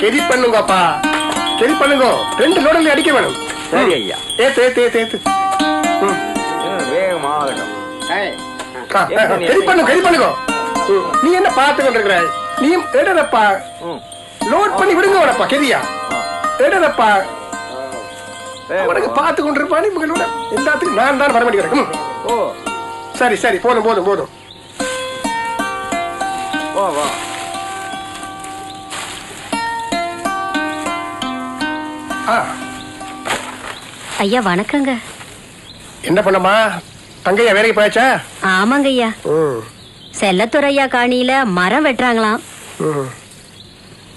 கெதி பண்ணுங்கப்பா, கெதி பண்ணுங்க. 2 லோடல் அடிக்க வேணும். சரி ஐயா. ஏத்து ஏத்து ஏத்து ஏத்து. வேகமாகட்டும். கெதி பண்ணுங்க. நீ என்ன பார்த்து கொண்டிருக்கிறாய்? நீ எடுறப்பா, லோட் பண்ணி விடுங்க உனப்பா. கெதியா எடுறப்பா, உனக்கு பார்த்து கொண்டிருப்பா. நீ உங்களோட எல்லாத்துக்கும் நான் தான் வரமாட்டேங்கிறேன். ஓ சரி சரி, போதும் போதும் போதும். வா வா. ஐயா வணக்கங்க. என்ன பண்ணமா தங்கையா வேலைக்கு போயாச்சா? ஆமாங்க ஐயா. செல்லத்துறையா காணியில மரம் வெட்டுறாங்களாம்.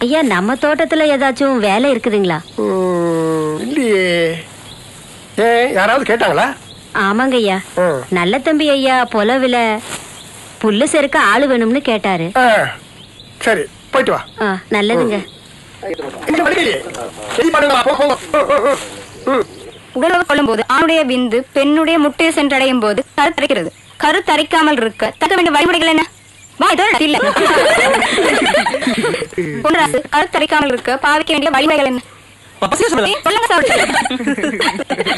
ஐயா நம்ம தோட்டத்துல ஏதாச்சும் வேலை இருக்குதுங்களா? இல்லையே. ஏ யாராவது கேட்டாங்களா? ஆமாங்க ஐயா. நல்ல தம்பி ஐயா பொலவில புல்லு செருக்க ஆளு வேணும்னு கேட்டாரு. சரி போயிட்டு வா. நல்லதுங்க. உடலுறவு கொள்ளும் போது ஆணுடைய விந்து பெண்ணுடைய முட்டையை சென்றடையும் போது கருத்தரிக்கிறது. கருத்தரிக்காமல் இருக்க தக்க வேண்டிய வழிமுறைகள் என்ன? கருத்தரிக்காமல் இருக்க பாவிக்க வேண்டிய வழிமுறைகள் என்ன?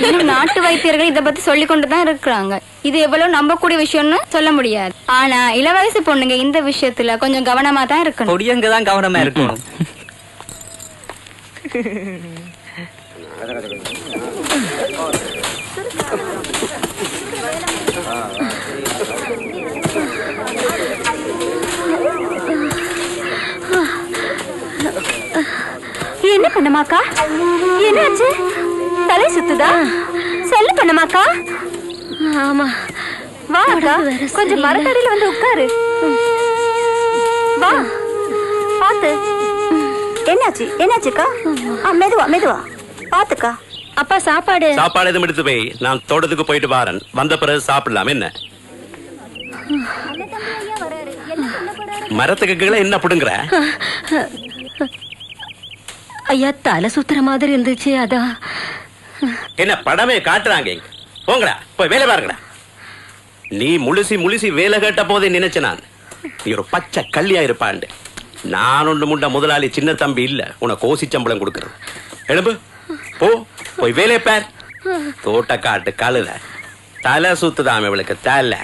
இன்னும் நாட்டு வைத்தியர்கள் இத பத்தி சொல்லி கொண்டுதான் இருக்கிறாங்க. இது எவ்வளவு நம்பக்கூடிய விஷயம்னு சொல்ல முடியாது. ஆனா இளவயசு பொண்ணுங்க இந்த விஷயத்துல கொஞ்சம் கவனமா தான் இருக்கணும். கொடியங்கதான் கவனமா இருக்கணும். என்ன பண்ணமாக்கா? என்னாச்சு? தலை சுத்துதா? சொல்ல பண்ணமாக்கா. ஆமா வா அக்கா, கொஞ்சம் மரத்தடியில வந்து உட்காரு. வா பாத்து. என்னாச்சு? என்னாச்சுக்கா? மெதுவா மெதுவா பாத்துக்கா. அப்பா சாப்பாடு எதுவும் எடுத்து போய் நான் தோட்டத்துக்கு போயிட்டு வாரன். வந்த பிறகு சாப்பிடலாம். என்ன மரத்துக்கு கீழே என்ன புடுங்குற? ஐயா தலை சுத்துற மாதிரி இருந்துச்சு, அதான். என்ன படமே காட்டுறாங்க. போங்கடா போய் வேலை பாருங்கடா. நீ முழுசி வேலை கேட்ட போதே நினைச்ச நான் நீ ஒரு பச்சை கல்லியா இருப்பாண்டு. நான் ஒன்று முண்ட முதலாளி சின்ன தம்பி இல்ல உனக்கு ஓசி சம்பளம் கொடுக்கறது. எழும்பு போ, போய் வேலையை பார். தோட்ட காட்டு கழுத தலை சுத்துதாம இவளுக்கு தலை.